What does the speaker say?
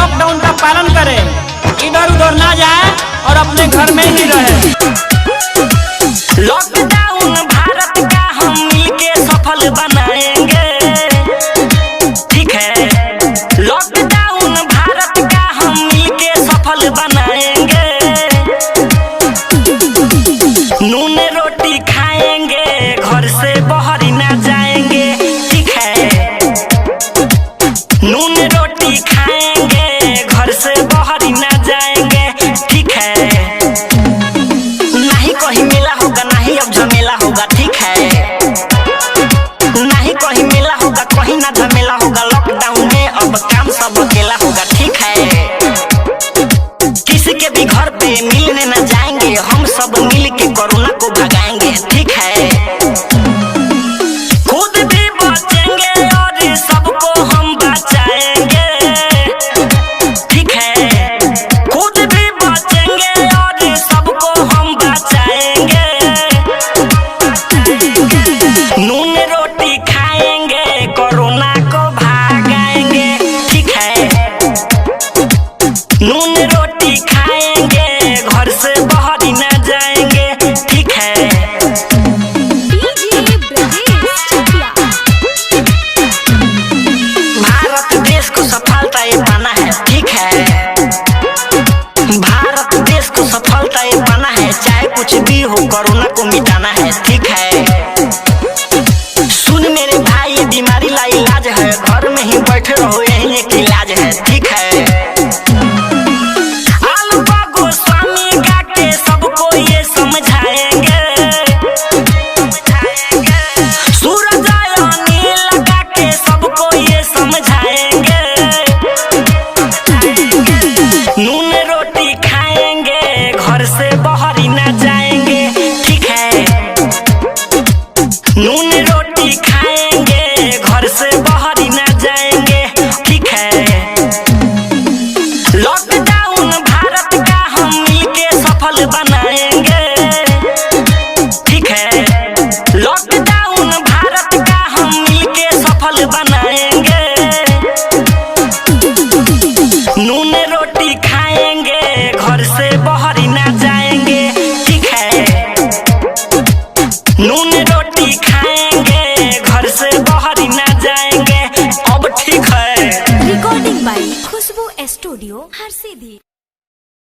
Lockdown का पालन करे, इधर उधर ना जाए और अपने घर में ही रहे। लॉकडाउन भारत का हम मिलके सफल बनाएंगे, ठीक है। लॉकडाउन भारत का हम मिलके सफल बनाएंगे। नून रोटी खाएंगे, घर से बाहर ना जाएंगे, ठीक है। नून रोटी खाएंगे, घर से बाहर ना जाएंगे, ठीक है। नहीं कहीं मेला होगा, नहीं अब झमेला होगा, ठीक है। नहीं कहीं मेला होगा, कहीं ना झमेला होगा। लॉकडाउन में अब काम सब अकेला होगा, ठीक है। किसी के भी घर पे मिलने ना जाएंगे, हम सब मिल के कोरोना को भगाएंगे, ठीक है। खुद भी बचेंगे और सबको हम बचाएंगे, ठीक है। खुद भी बचेंगे और सबको हम बचाएंगे। नून रोटी खाएंगे, कोरोना को भगाएंगे, ठीक है। नून रोटी खाएंगे, घर से बाहर ना जाएंगे, ठीक है। भारत देश को सफलता ये पाना है, ठीक है। भारत देश को सफलता ये पाना है, चाहे कुछ भी हो कोरोना को मिटाना है, ठीक है। सुन मेरे भाई, ये बीमारी ला इलाज है, घर में ही बैठे रहो, यही एक इलाज है, ठीक है। अलबा गोस्वामी गा के सबको ये समझाएंगे, सूरज अनिल गा के सबको ये समझाएंगे। नून रोटी खाएंगे, घर से बाहर ना जाएंगे, ठीक है। नून रोटी खाएंगे, घर से बाहर ना जाएंगे, ठीक है। लॉकडाउन भारत का हम मिलके सफल बनाएंगे, ठीक है। लॉकडाउन भारत का हम मिलके सफल बनाएंगे। नून रोटी खाएंगे, घर से बाहर ना जाएंगे, ठीक है। नून रोटी खाएंगे, घर से बाहर ना जाएंगे, अब ठीक है। रिकॉर्डिंग बाय खुशबू स्टूडियो हर सीधी।